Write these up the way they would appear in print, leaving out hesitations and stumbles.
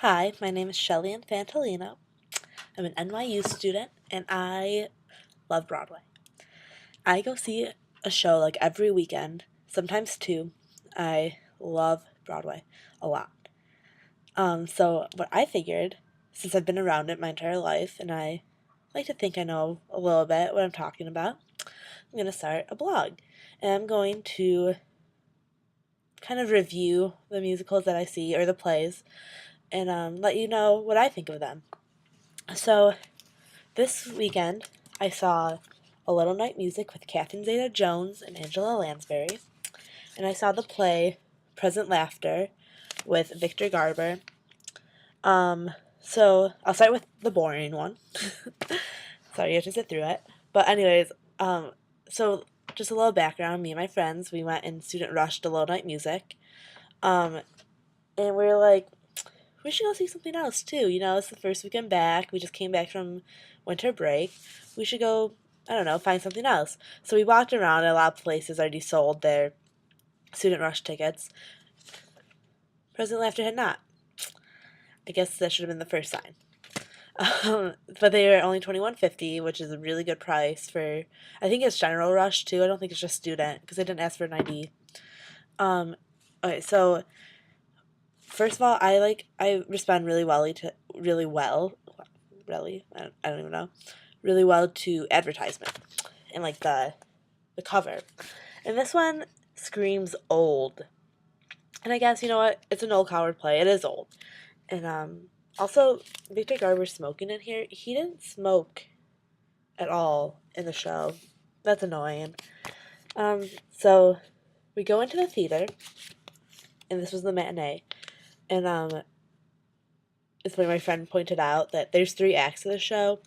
Hi, my name is Shelly Infantolino. I'm an NYU student and I love Broadway. I go see a show like every weekend, sometimes two. I love Broadway a lot. So what I figured, since I've been around it my entire life and I like to think I know a little bit what I'm talking about, I'm going to start a blog. And I'm going to kind of review the musicals that I see or the plays and let you know what I think of them. So this weekend, I saw A Little Night Music with Catherine Zeta-Jones and Angela Lansbury, and I saw the play Present Laughter with Victor Garber. So I'll start with the boring one. Sorry, you have to sit through it. But anyways, so just a little background. Me and my friends, we went in student rush to Little Night Music, and we were like, we should go see something else too. You know, it's the first weekend back. We just came back from winter break. We should go, I don't know, find something else. So we walked around, and a lot of places already sold their student rush tickets. President Laughter had not. I guess that should have been the first sign. But they were only $21.50, which is a really good price for. I think it's general rush too. I don't think it's just student because they didn't ask for an ID. Okay, so first of all, I respond really I don't even know, really well to advertisement and like the cover. And this one screams old. And I guess you know what? It's an old coward play. It is old. And also Victor Garber's smoking in here. He didn't smoke at all in the show. That's annoying. So we go into the theater, and this was the matinee, and it's when my friend pointed out that there's 3 acts of the show,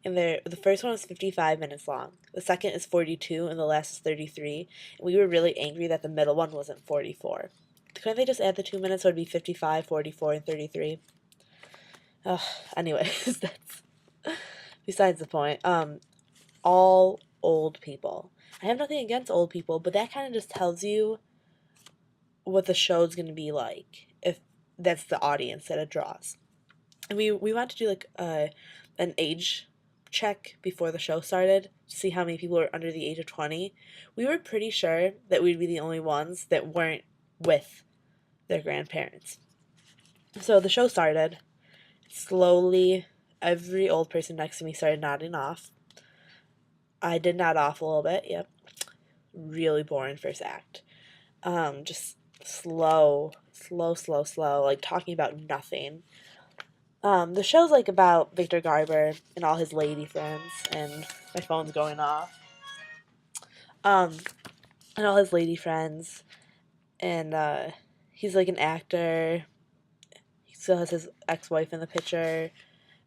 and the first one is 55 minutes long. The second is 42, and the last is 33. And we were really angry that the middle one wasn't 44. Couldn't they just add the 2 minutes so it'd be 55, 44, and 33? Ugh, anyways, that's besides the point. All old people. I have nothing against old people, but that kind of just tells you what the show's going to be like if that's the audience that it draws. And we wanted to do like an age check before the show started to see how many people were under the age of 20. We were pretty sure that we'd be the only ones that weren't with their grandparents. So the show started. Slowly, every old person next to me started nodding off. I did nod off a little bit, yep. Really boring first act. Just slow, like talking about nothing. The show's like about Victor Garber and all his lady friends, and my phone's going off. And all his lady friends, and he's like an actor. He still has his ex-wife in the picture.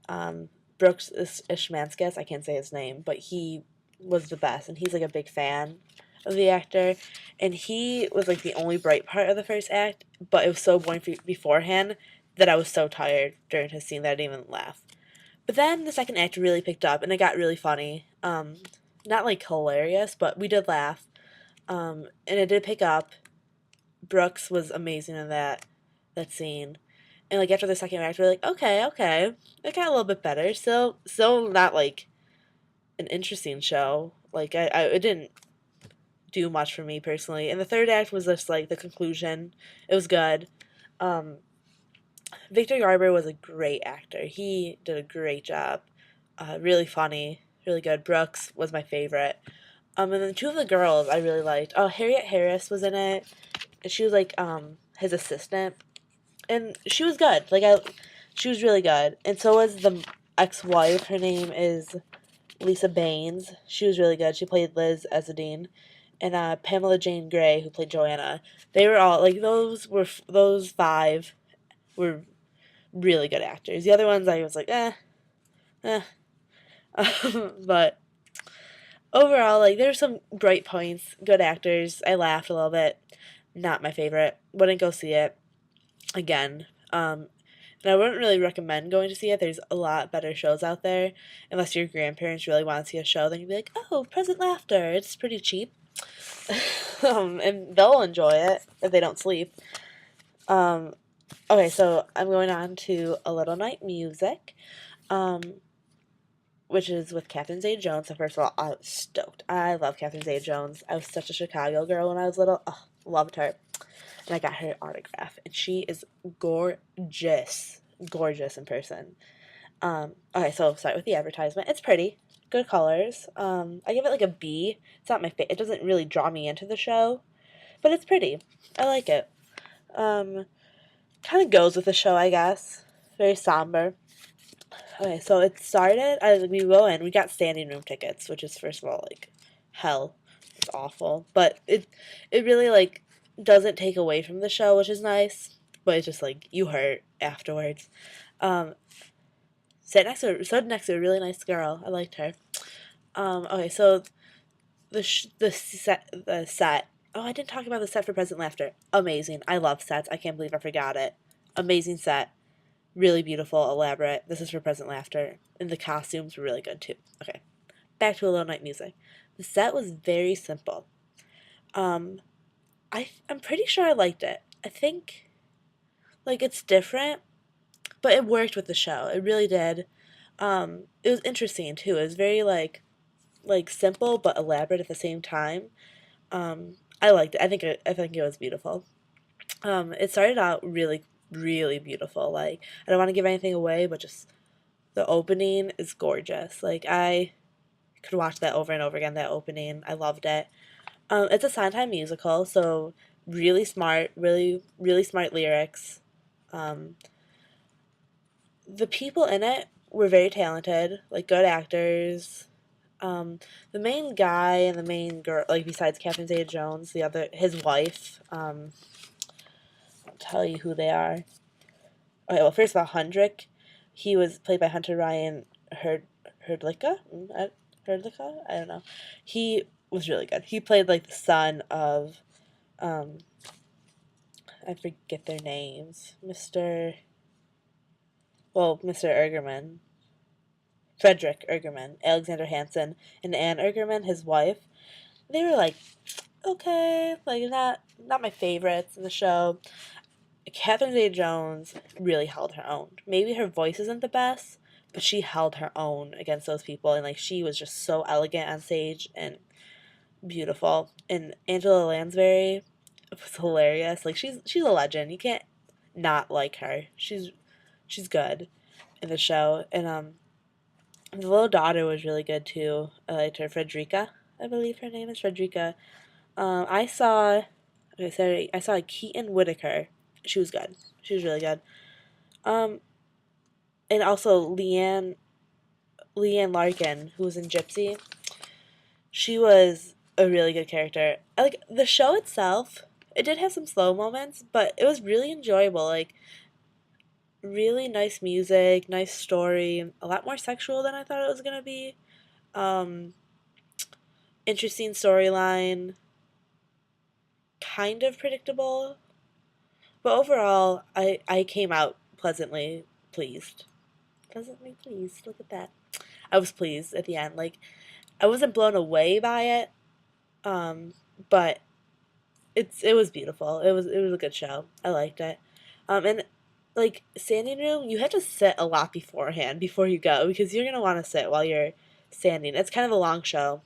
Brooks Ishmanskas, I can't say his name, but he was the best, and he's like a big fan of the actor, and he was like the only bright part of the first act, but it was so boring beforehand that I was so tired during his scene that I didn't even laugh. But then the second act really picked up, and it got really funny. Not like hilarious, but we did laugh, and it did pick up. Brooks was amazing in that scene. And like after the second act, we're like, okay, it got a little bit better. Still not like an interesting show. Like it didn't do much for me personally. And the third act was just like the conclusion. It was good. Victor Garber was a great actor. He did a great job. Really funny, really good. Brooks was my favorite. And then 2 of the girls I really liked. Oh, Harriet Harris was in it. And she was like his assistant. And she was good. She was really good. And so was the ex-wife. Her name is Lisa Baines. She was really good. She played Liz Ezedine. And Pamela Jane Gray, who played Joanna. They were all like those 5 were really good actors. The other ones I was like, eh. But overall, like there's some bright points, good actors. I laughed a little bit. Not my favorite. Wouldn't go see it again. And I wouldn't really recommend going to see it. There's a lot better shows out there. Unless your grandparents really want to see a show, then you'd be like, oh, Present Laughter. It's pretty cheap. And they'll enjoy it if they don't sleep. Okay, so I'm going on to A Little Night Music, um, which is with Catherine Zeta-Jones. So first of all, I was stoked. I love Catherine Zeta-Jones. I was such a Chicago girl when I was little. Oh, loved her. And I got her autograph. And she is gorgeous. Gorgeous in person. Okay, so start with the advertisement. It's pretty. Good colors. I give it like a B. It's not my favorite. It doesn't really draw me into the show, but it's pretty. I like it. Um, Kind of goes with the show, I guess. Very somber. Okay, so it started. We go in. We got standing room tickets, which is first of all like hell. It's awful, but it really like doesn't take away from the show, which is nice. But it's just like you hurt afterwards. Um, Sat next to a really nice girl. I liked her. Okay, so the set. Oh, I didn't talk about the set for Present Laughter. Amazing. I love sets. I can't believe I forgot it. Amazing set. Really beautiful, elaborate. This is for Present Laughter. And the costumes were really good too. Okay. Back to A Little Night Music. The set was very simple. Um, I'm pretty sure I liked it. I think like it's different, but it worked with the show. It really did. It was interesting too. It was very like simple but elaborate at the same time. I liked it. I think it was beautiful. It started out really beautiful. Like I don't want to give anything away, but just the opening is gorgeous. Like I could watch that over and over again. That opening, I loved it. It's a Sondheim musical, so really smart, really smart lyrics. Um, the people in it were very talented, like good actors. The main guy and the main girl, like besides Catherine Zeta-Jones, his wife. I'll tell you who they are. Okay, well, first of all, Hundrick, he was played by Hunter Ryan Herdlicka. Herdlicka. I don't know. He was really good. He played like the son of, um, I forget their names, Mr. Ergerman, Frederick Ergerman, Alexander Hansen, and Anne Ergerman, his wife. They were like okay, like not my favorites in the show. Catherine Zeta-Jones really held her own. Maybe her voice isn't the best, but she held her own against those people, and like she was just so elegant on stage and beautiful. And Angela Lansbury was hilarious. Like she's a legend. You can't not like her. She's good in the show, and the little daughter was really good too. I liked her, Frederica. I believe her name is Frederica. I saw, okay, sorry, I saw Keaton Whitaker. She was good. She was really good. Um, and also Leanne Larkin, who was in Gypsy. She was a really good character. Like the show itself, it did have some slow moments, but it was really enjoyable. Like really nice music, nice story, a lot more sexual than I thought it was gonna be. Um, Interesting storyline, kind of predictable, but overall, I came out pleasantly pleased. Pleasantly pleased. Look at that. I was pleased at the end. Like I wasn't blown away by it, um, but it was beautiful. It was a good show. I liked it. And like standing room, you have to sit a lot beforehand before you go because you're gonna want to sit while you're standing. It's kind of a long show.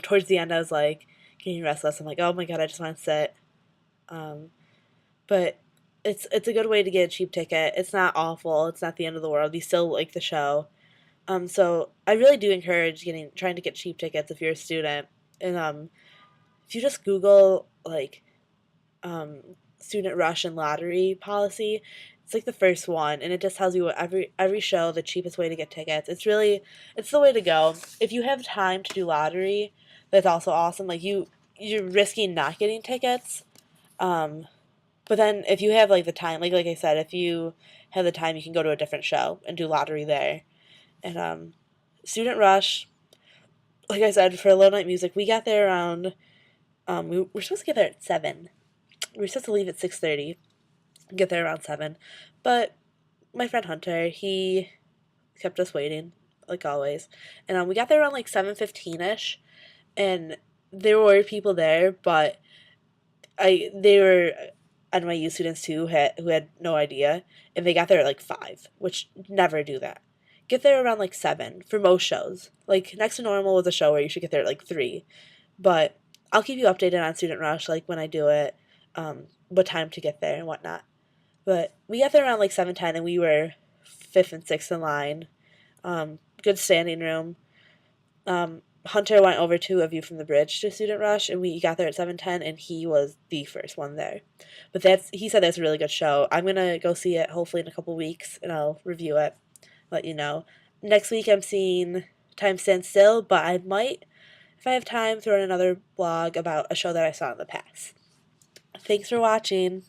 Towards the end, I was like getting restless. I'm like, oh my god, I just want to sit. Um, but it's a good way to get a cheap ticket. It's not awful. It's not the end of the world. You still like the show. So I really do encourage trying to get cheap tickets if you're a student. And if you just Google like um, student rush and lottery policy, it's like the first one, and it just tells you what every show the cheapest way to get tickets. It's the way to go. If you have time to do lottery, that's also awesome. Like you're risking not getting tickets. Um, but then if you have like the time, like I said, if you have the time, you can go to a different show and do lottery there. And Student Rush, like I said, for a Little Night Music, we got there around. We were supposed to get there at 7. We were supposed to leave at 6:30. Get there around 7, but my friend Hunter, he kept us waiting like always, and we got there around like 7:15 ish, and there were people there, but they were NYU students too who had no idea, and they got there at like 5, which never do that. Get there around like 7 for most shows. Like Next to Normal was a show where you should get there at like 3, but I'll keep you updated on Student Rush, like when I do it, what time to get there and whatnot. But we got there around like 7:10, and we were 5th and 6th in line. Good standing room. Hunter went over to A View from the Bridge to Student Rush, and we got there at 7:10, and he was the first one there. But he said that's a really good show. I'm gonna go see it hopefully in a couple weeks, and I'll review it, let you know. Next week I'm seeing Time Stands Still, but I might, if I have time, throw in another blog about a show that I saw in the past. Thanks for watching.